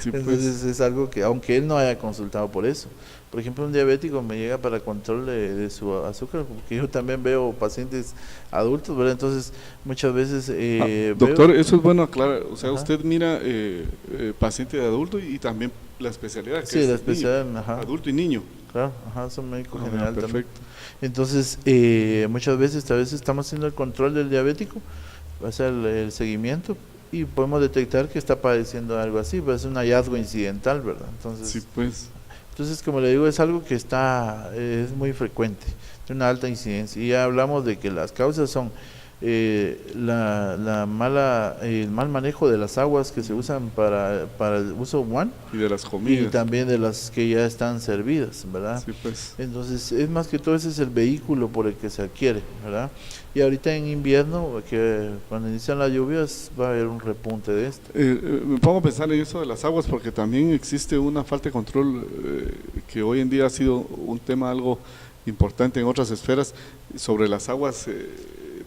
S1: Sí, pues.
S2: Entonces es algo que, aunque él no haya consultado por eso, por ejemplo, un diabético me llega para control de su azúcar, porque yo también veo pacientes adultos, ¿verdad? Entonces muchas veces
S1: Doctor,
S2: veo,
S1: eso es bueno aclarar, o sea,
S2: Ajá.
S1: usted mira paciente de adulto y también la especialidad que
S2: sí,
S1: es
S2: la
S1: niño,
S2: especial, ajá,
S1: adulto y niño.
S2: claro, ajá, son médico
S1: Ah,
S2: general también.
S1: perfecto.
S2: Entonces, muchas veces, tal vez estamos haciendo el control del diabético, va a ser el seguimiento y podemos detectar que está padeciendo algo así, pues es un hallazgo incidental, ¿verdad?
S1: Sí, pues.
S2: Entonces, como le digo, es algo que es muy frecuente, de una alta incidencia. Y ya hablamos de que las causas son el mal manejo de las aguas que se usan para el uso humano
S1: Y de las
S2: y
S1: comidas.
S2: también de las que ya están servidas, ¿verdad?
S1: Sí, pues.
S2: Entonces, es más que todo ese es el vehículo por el que se adquiere, ¿verdad? Y ahorita en invierno, que cuando inician las lluvias, va a haber un repunte de esto.
S1: Me pongo a pensar en eso de las aguas porque también existe una falta de control que hoy en día ha sido un tema algo importante en otras esferas sobre las aguas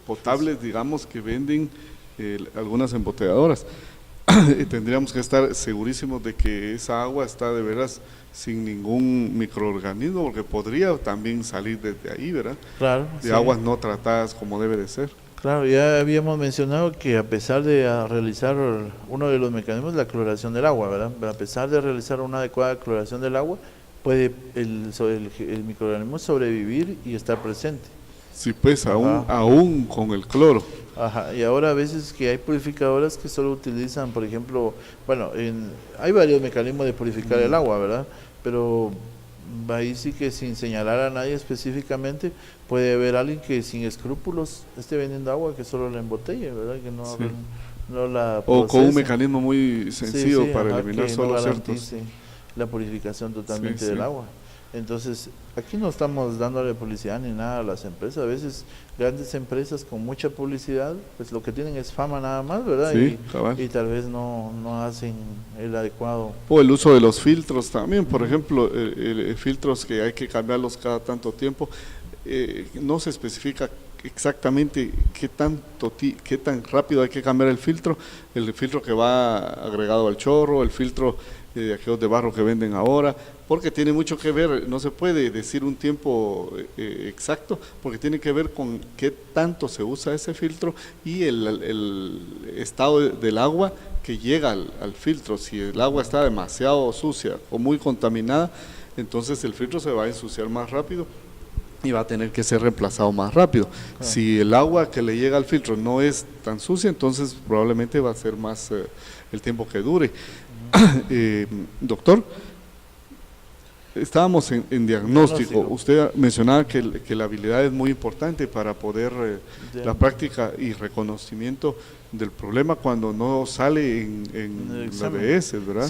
S1: potables, digamos, que venden algunas embotelladoras. Tendríamos que estar segurísimos de que esa agua está de veras sin ningún microorganismo, porque podría también salir desde ahí, ¿verdad?
S2: Claro.
S1: De
S2: sí.
S1: aguas no tratadas como debe de ser.
S2: Claro, ya habíamos mencionado que a pesar de realizar uno de los mecanismos, la cloración del agua, ¿verdad? A pesar de realizar una adecuada cloración del agua, puede el microorganismo sobrevivir y estar presente.
S1: Sí, pues,
S2: Ajá.
S1: aún con el cloro.
S2: Ajá, y ahora a veces que hay purificadoras que solo utilizan, por ejemplo, bueno, hay varios mecanismos de purificar el agua, ¿verdad? Pero ahí sí que sin señalar a nadie específicamente, puede haber alguien que sin escrúpulos esté vendiendo agua que solo la embotelle, ¿verdad? Que no,
S1: Sí.
S2: no la
S1: O con un
S2: procese.
S1: mecanismo muy sencillo
S2: Sí,
S1: para
S2: ajá,
S1: eliminar
S2: que
S1: solo
S2: no
S1: ciertos.
S2: garantice la purificación totalmente
S1: Sí,
S2: del
S1: sí.
S2: agua. Entonces, aquí no estamos dándole publicidad ni nada a las empresas. A veces grandes empresas con mucha publicidad, pues lo que tienen es fama nada más, ¿verdad?
S1: Sí, cabal.
S2: y tal vez no hacen el adecuado.
S1: O el uso de los filtros también, por ejemplo, filtros que hay que cambiarlos cada tanto tiempo, no se especifica exactamente qué tan rápido hay que cambiar el filtro que va agregado al chorro, el filtro de aquellos de barro que venden ahora, porque tiene mucho que ver, no se puede decir un tiempo exacto, porque tiene que ver con qué tanto se usa ese filtro y el estado del agua que llega al filtro. Si el agua está demasiado sucia o muy contaminada, entonces el filtro se va a ensuciar más rápido y va a tener que ser reemplazado más rápido. Si el agua que le llega al filtro no es tan sucia, entonces probablemente va a ser más el tiempo que dure. Doctor, estábamos en diagnóstico. Usted mencionaba que la habilidad es muy importante para poder la práctica y reconocimiento del problema cuando no sale en la DS, ¿verdad?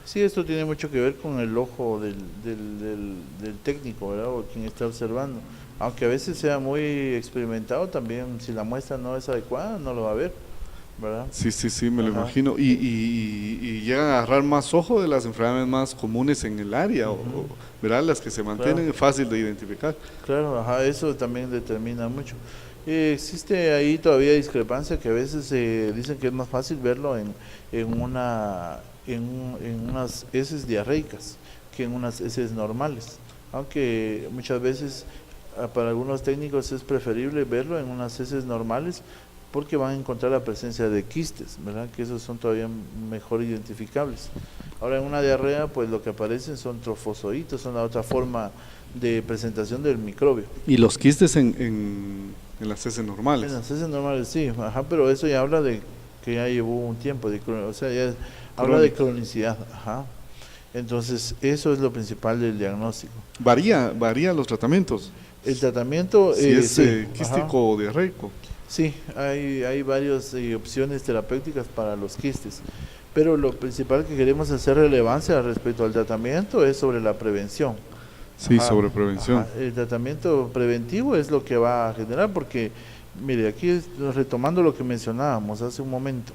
S2: Sí, esto tiene mucho que ver con el ojo del técnico, ¿verdad? O quien está observando. Aunque a veces sea muy experimentado, también si la muestra no es adecuada, no lo va a ver, ¿verdad?
S1: Sí, me lo imagino. Y llegan a agarrar más ojo de las enfermedades más comunes en el área, ¿verdad? Las que se mantienen fácil de identificar.
S2: Claro, eso también determina mucho. Existe ahí todavía discrepancia que a veces dicen que es más fácil verlo en unas heces diarreicas que en unas heces normales, aunque muchas veces para algunos técnicos es preferible verlo en unas heces normales porque van a encontrar la presencia de quistes, ¿verdad? Que esos son todavía mejor identificables. Ahora en una diarrea pues lo que aparecen son trofozoitos, son la otra forma de presentación del microbio.
S1: ¿Y los quistes en las heces normales?
S2: En las heces normales sí, pero eso ya habla de que ya llevó un tiempo, o sea, ya habla de cronicidad, Entonces, eso es lo principal del diagnóstico.
S1: ¿Varía los tratamientos?
S2: El tratamiento...
S1: Si es quístico o diarreico.
S2: Sí, hay varias opciones terapéuticas para los quistes, pero lo principal que queremos hacer relevancia respecto al tratamiento es sobre la prevención.
S1: Sí, sobre prevención.
S2: El tratamiento preventivo es lo que va a generar, porque, mire, aquí retomando lo que mencionábamos hace un momento,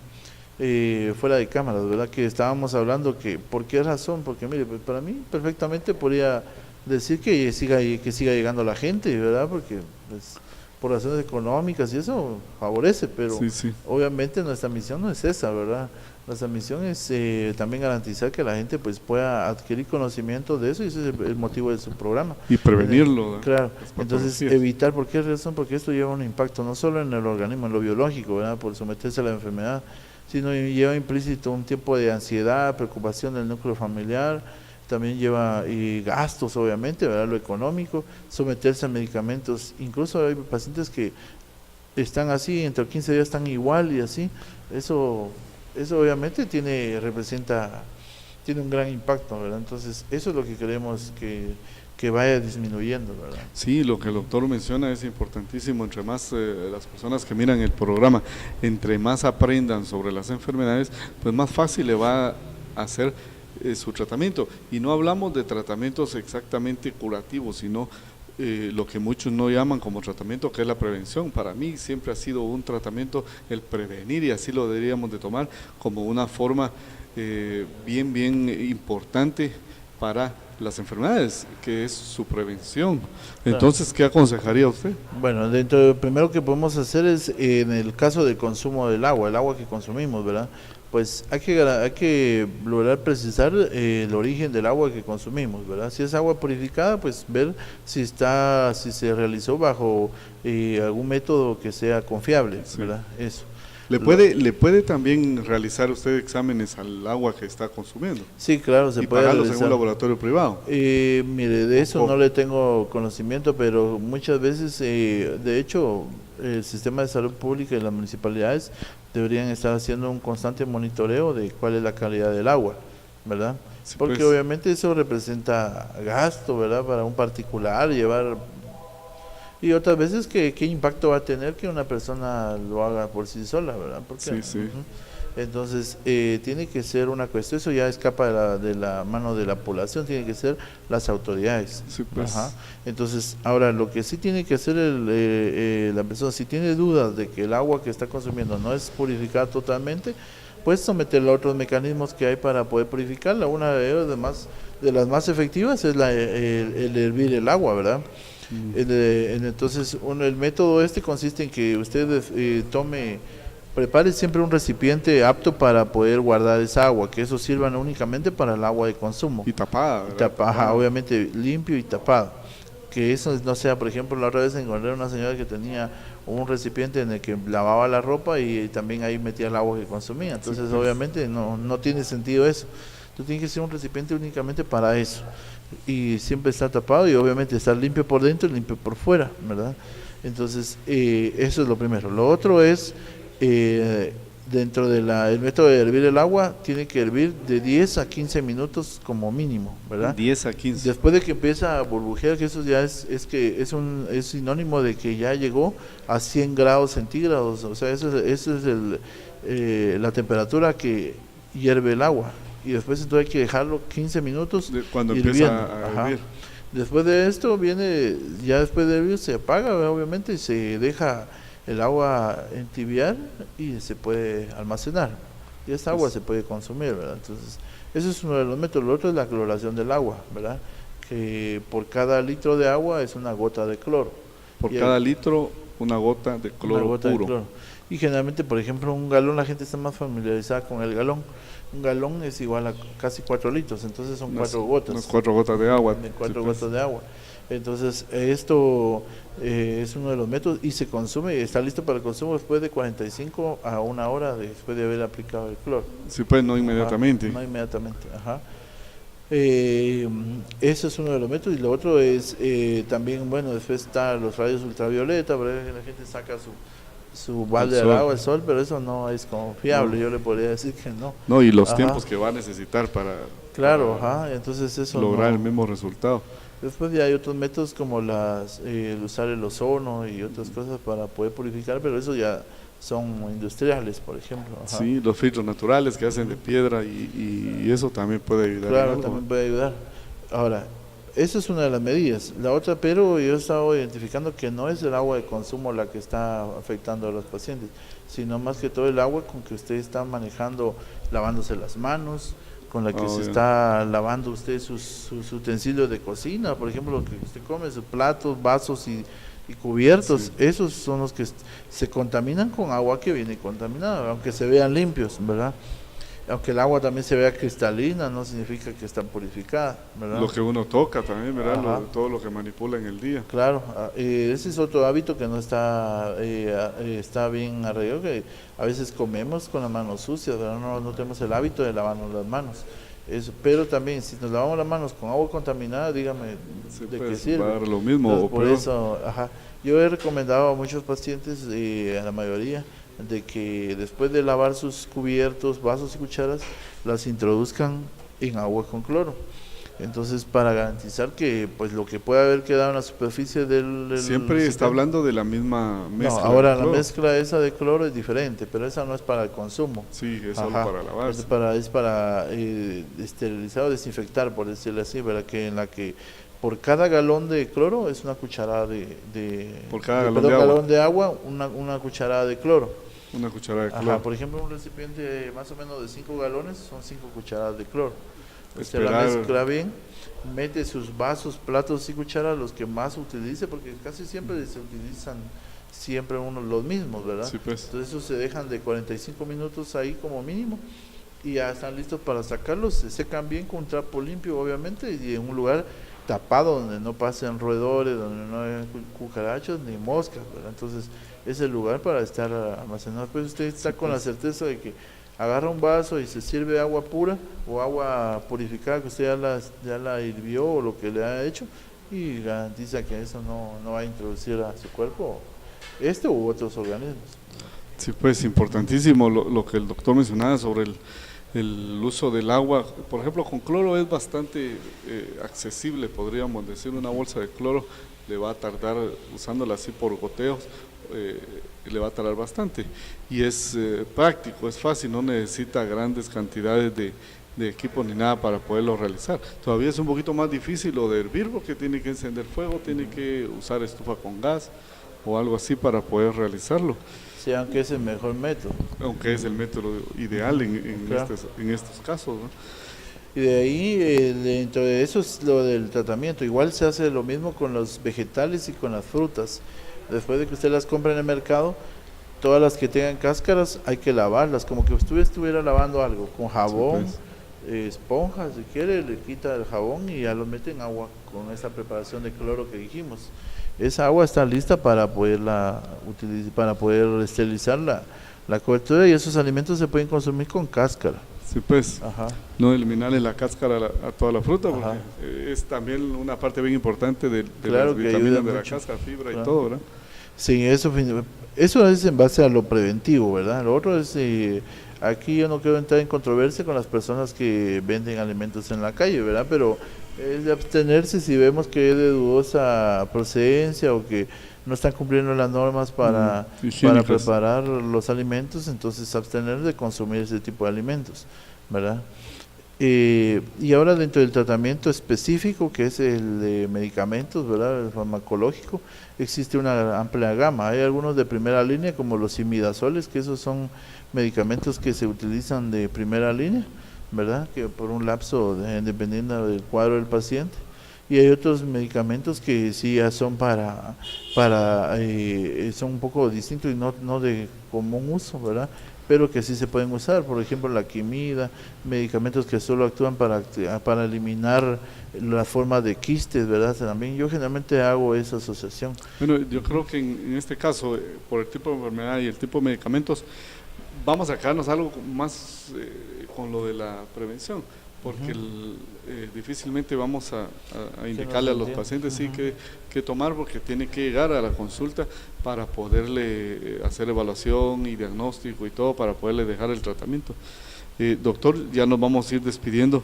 S2: fuera de cámaras, ¿verdad? Que estábamos hablando que, ¿por qué razón? Porque, mire, pues para mí perfectamente podría decir que siga llegando la gente, ¿verdad? Porque, pues, por razones económicas y eso favorece, pero obviamente nuestra misión no es esa, ¿verdad? Nuestra misión es también garantizar que la gente pues pueda adquirir conocimiento de eso, y ese es el motivo de su programa.
S1: Y prevenirlo.
S2: Claro, entonces evitar, ¿por qué razón? Porque esto lleva un impacto no solo en el organismo, en lo biológico, ¿verdad? Por someterse a la enfermedad, sino lleva implícito un tiempo de ansiedad, preocupación del núcleo familiar, también lleva gastos, obviamente, ¿verdad? Lo económico, someterse a medicamentos. Incluso hay pacientes que están así, entre 15 días están igual y así. Eso obviamente tiene un gran impacto, ¿verdad? Entonces, eso es lo que queremos que vaya disminuyendo, ¿verdad?
S1: Sí, lo que el doctor menciona es importantísimo. Entre más las personas que miran el programa, entre más aprendan sobre las enfermedades, pues más fácil le va a hacer su tratamiento. Y no hablamos de tratamientos exactamente curativos, sino lo que muchos no llaman como tratamiento, que es la prevención. Para mí siempre ha sido un tratamiento el prevenir, y así lo deberíamos de tomar como una forma bien importante para las enfermedades, que es su prevención. Entonces, ¿qué aconsejaría usted?
S2: Bueno, dentro de lo primero que podemos hacer es, en el caso del consumo del agua, el agua que consumimos, ¿verdad? Pues hay que lograr precisar el origen del agua que consumimos, ¿verdad? Si es agua purificada, pues ver si se realizó bajo algún método que sea confiable, ¿verdad? Eso.
S1: ¿Le puede también realizar usted exámenes al agua que está consumiendo?
S2: Sí, claro, se puede
S1: pagarlos en un laboratorio privado.
S2: Mire, de eso no le tengo conocimiento, pero muchas veces, de hecho, el sistema de salud pública y las municipalidades deberían estar haciendo un constante monitoreo de cuál es la calidad del agua, ¿verdad? Sí, porque pues, obviamente eso representa gasto, ¿verdad? Para un particular llevar. Y otras veces, ¿qué impacto va a tener que una persona lo haga por sí sola, ¿verdad? Porque,
S1: sí.
S2: Entonces, tiene que ser una cuestión, eso ya escapa de la mano de la población, tiene que ser las autoridades.
S1: Sí, pues.
S2: Entonces, ahora, lo que sí tiene que hacer la persona, si tiene dudas de que el agua que está consumiendo no es purificada totalmente, pues someterla a otros mecanismos que hay para poder purificarla. Una de las más efectivas es el hervir el agua, ¿verdad? Entonces, el método consiste en que usted tome prepare siempre un recipiente apto para poder guardar esa agua, que eso sirva no únicamente para el agua de consumo.
S1: Y tapada, ¿verdad?
S2: Ajá, obviamente limpio y tapado. Que eso no sea, por ejemplo, la otra vez encontré una señora que tenía un recipiente en el que lavaba la ropa y también ahí metía el agua que consumía. Entonces, obviamente, no tiene sentido eso. Tú tienes que ser un recipiente únicamente para eso. Y siempre está tapado y obviamente estar limpio por dentro y limpio por fuera, ¿verdad? Entonces, eso es lo primero. Lo otro es, dentro de el método de hervir el agua, tiene que hervir de 10 a 15 minutos como mínimo, ¿verdad?
S1: 10 a 15.
S2: Después de que empieza a burbujear, que eso ya es sinónimo de que ya llegó a 100 grados centígrados, o sea, esa es la temperatura que hierve el agua. Y después entonces hay que dejarlo 15 minutos
S1: cuando
S2: hirviendo.
S1: empieza a hervir.
S2: Después de esto ya después de hervir se apaga, obviamente, y se deja el agua entibiar y se puede almacenar. Y esta agua se puede consumir, ¿verdad? Entonces, ese es uno de los métodos. El otro es la cloración del agua, ¿verdad? Que por cada litro de agua es una gota de cloro.
S1: Por cada litro, una gota de cloro
S2: gota
S1: puro.
S2: De cloro. Y generalmente, por ejemplo, un galón, la gente está más familiarizada con el galón. Un galón es igual a casi 4 litros, entonces son 4 gotas.
S1: Unas 4 gotas de agua.
S2: 4 gotas de agua. Entonces, esto es uno de los métodos y se consume y está listo para el consumo después de 45 a 1 hora después de haber aplicado el cloro.
S1: Sí, pues no inmediatamente.
S2: No inmediatamente, ajá. Eso es uno de los métodos. Y lo otro es también, bueno, después están los rayos ultravioleta, ¿verdad? Que la gente saca su balde de agua al sol, pero eso no es confiable, yo le podría decir que no.
S1: No, y los tiempos que va a necesitar para
S2: entonces eso
S1: lograr el mismo resultado.
S2: Después ya hay otros métodos como usar el ozono y otras cosas para poder purificar, pero eso ya son industriales, por ejemplo. Ajá.
S1: Sí, los filtros naturales que hacen de piedra y eso también puede ayudar.
S2: Claro, también puede ayudar. Ahora, esa es una de las medidas. La otra, pero yo he estado identificando que no es el agua de consumo la que está afectando a los pacientes, sino más que todo el agua con que usted está manejando, lavándose las manos, con la que se está lavando usted sus utensilios de cocina, por ejemplo, lo que usted come, sus platos, vasos y cubiertos, esos son los que se contaminan con agua que viene contaminada, aunque se vean limpios, ¿verdad? Aunque el agua también se vea cristalina, no significa que está purificada, ¿verdad?
S1: Lo que uno toca también, ¿verdad? Todo lo que manipula en el día.
S2: Claro, ese es otro hábito que no está bien arreglado, que a veces comemos con las manos sucias, ¿verdad? No tenemos el hábito de lavarnos las manos. Pero también, si nos lavamos las manos con agua contaminada, dígame, ¿de qué sirve?
S1: Va a dar lo mismo.
S2: Entonces, por eso, yo he recomendado a muchos pacientes, a la mayoría, de que después de lavar sus cubiertos, vasos y cucharas, las introduzcan en agua con cloro. Entonces, para garantizar que pues lo que pueda haber quedado en la superficie del
S1: siempre está hablando de la misma mezcla.
S2: No, ahora la mezcla esa de cloro es diferente, pero esa no es para el consumo.
S1: Sí, es solo para lavar.
S2: Es para esterilizar o desinfectar, por decirlo así, ¿verdad? Que en la que por cada galón de cloro es una cucharada
S1: por cada
S2: galón de agua, una cucharada de cloro.
S1: Una cucharada de cloro.
S2: Por ejemplo, un recipiente más o menos de 5 galones son 5 cucharadas de cloro. Usted la mezcla bien, mete sus vasos, platos y cucharas, los que más utilice, porque casi siempre se utilizan los mismos, ¿verdad?
S1: Sí, pues.
S2: Entonces esos se dejan de 45 minutos ahí como mínimo y ya están listos para sacarlos, se secan bien con un trapo limpio obviamente y en un lugar tapado donde no pasen roedores, donde no hay cucarachas ni moscas, ¿verdad? Entonces es el lugar para estar almacenado. Pues usted está con la certeza de que agarra un vaso y se sirve agua pura o agua purificada que usted ya la hirvió o lo que le ha hecho y garantiza que eso no va a introducir a su cuerpo u otros organismos.
S1: Sí, pues importantísimo lo que el doctor mencionaba sobre el uso del agua. Por ejemplo, con cloro es bastante accesible, podríamos decir. Una bolsa de cloro le va a tardar, usándola así por goteos, le va a tardar bastante y es práctico, es fácil, no necesita grandes cantidades de equipo ni nada para poderlo realizar. Todavía es un poquito más difícil lo de hervir porque tiene que encender fuego, tiene que usar estufa con gas o algo así para poder realizarlo.
S2: Sí, aunque es el mejor método.
S1: Aunque es el método ideal en estos casos, ¿no?
S2: Y de ahí, dentro de eso es lo del tratamiento. Igual se hace lo mismo con los vegetales y con las frutas. Después de que usted las compra en el mercado, todas las que tengan cáscaras hay que lavarlas, como que usted estuviera lavando algo, con jabón,
S1: Sí,
S2: esponja, si quiere, le quita el jabón y ya lo mete en agua con esa preparación de cloro que dijimos. Esa agua está lista para poderla utilizar, para poder esterilizar la cobertura, y esos alimentos se pueden consumir con cáscara.
S1: Sí, pues,
S2: Ajá.
S1: no eliminarle la cáscara a toda la fruta, porque
S2: Ajá.
S1: es también una parte bien importante de
S2: Claro
S1: las
S2: que
S1: vitaminas
S2: ayuda
S1: de la
S2: mucho.
S1: cáscara, fibra
S2: Claro.
S1: y todo, ¿verdad?
S2: Sí, eso es en base a lo preventivo, ¿verdad? Lo otro es, aquí yo no quiero entrar en controversia con las personas que venden alimentos en la calle, ¿verdad? Pero es de abstenerse si vemos que es de dudosa procedencia o que no están cumpliendo las normas para
S1: Higiénicas.
S2: preparar los alimentos, entonces abstener de consumir ese tipo de alimentos, ¿verdad? Y ahora dentro del tratamiento específico, que es el de medicamentos, ¿verdad? El farmacológico, existe una amplia gama. Hay algunos de primera línea, como los imidazoles, que esos son medicamentos que se utilizan de primera línea, ¿verdad? Que por un lapso, dependiendo del cuadro del paciente. Y hay otros medicamentos que sí ya son son un poco distintos y no de común uso, ¿verdad? Pero que sí se pueden usar, por ejemplo la quimida, medicamentos que solo actúan para eliminar la forma de quistes, ¿verdad? También yo generalmente hago esa asociación.
S1: Bueno, yo creo que en este caso, por el tipo de enfermedad y el tipo de medicamentos, vamos a quedarnos algo más con lo de la prevención, porque difícilmente vamos a indicarle a los pacientes sí que tomar, porque tiene que llegar a la consulta para poderle hacer evaluación y diagnóstico y todo, para poderle dejar el tratamiento. Doctor, ya nos vamos a ir despidiendo.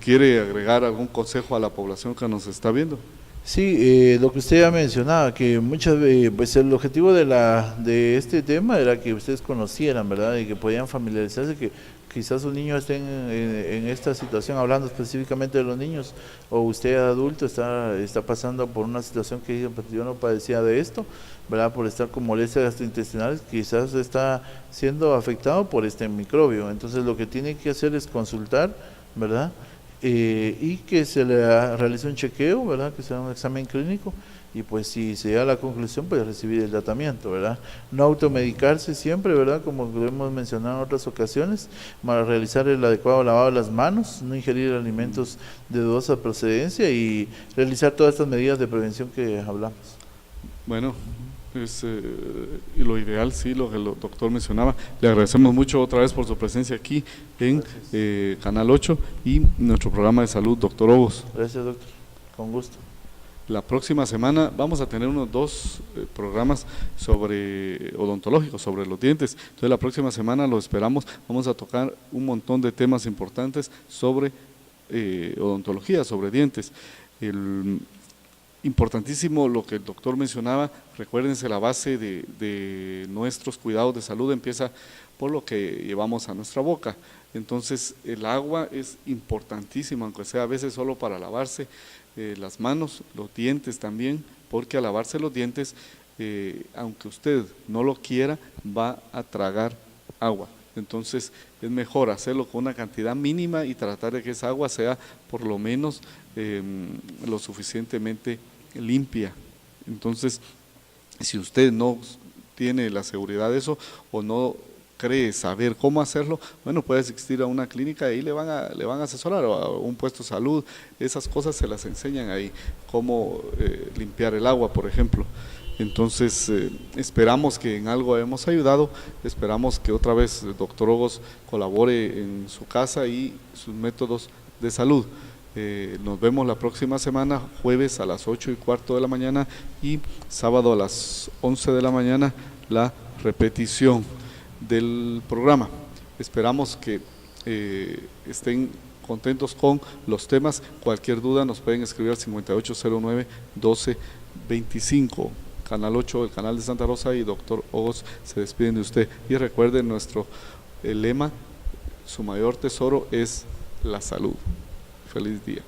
S1: ¿Quiere agregar algún consejo a la población que nos está viendo?
S2: Sí, lo que usted ya mencionaba, que muchas veces, pues el objetivo de este tema era que ustedes conocieran, ¿verdad? Y que podían familiarizarse, que quizás un niño esté en esta situación, hablando específicamente de los niños, o usted adulto está pasando por una situación que yo no padecía de esto, ¿verdad? Por estar con molestias gastrointestinales, quizás está siendo afectado por este microbio. Entonces lo que tiene que hacer es consultar, ¿verdad? Y que se le realice un chequeo, ¿verdad? Que sea un examen clínico, y pues si se llega a la conclusión, pues recibir el tratamiento, ¿verdad? No automedicarse siempre, ¿verdad? Como lo hemos mencionado en otras ocasiones, para realizar el adecuado lavado de las manos, no ingerir alimentos de dudosa procedencia y realizar todas estas medidas de prevención que hablamos.
S1: Bueno, y lo ideal, sí, lo que el doctor mencionaba. Le agradecemos mucho otra vez por su presencia aquí en Canal 8 y nuestro programa de salud, doctor Hogos.
S2: Gracias, doctor. Con gusto.
S1: La próxima semana vamos a tener unos 2 programas sobre odontológicos, sobre los dientes. Entonces la próxima semana lo esperamos. Vamos a tocar un montón de temas importantes sobre odontología, sobre dientes. Importantísimo lo que el doctor mencionaba. Recuérdense, la base de nuestros cuidados de salud empieza por lo que llevamos a nuestra boca. Entonces el agua es importantísima, aunque sea a veces solo para lavarse las manos, los dientes también, porque al lavarse los dientes, aunque usted no lo quiera, va a tragar agua. Entonces es mejor hacerlo con una cantidad mínima y tratar de que esa agua sea por lo menos lo suficientemente limpia. Entonces, si usted no tiene la seguridad de eso o no cree saber cómo hacerlo, bueno, puede asistir a una clínica y ahí le van a asesorar, o a un puesto de salud. Esas cosas se las enseñan ahí, cómo limpiar el agua, por ejemplo. Entonces, esperamos que en algo hemos ayudado, esperamos que otra vez el doctor Hogos colabore en su casa y sus métodos de salud. Nos vemos la próxima semana, jueves a las 8:15 de la mañana y sábado a las 11 de la mañana, la repetición del programa. Esperamos que estén contentos con los temas. Cualquier duda nos pueden escribir al 5809-1225. Canal 8, el canal de Santa Rosa, y doctor Hogos se despiden de usted. Y recuerden nuestro lema: su mayor tesoro es la salud. Feliz día.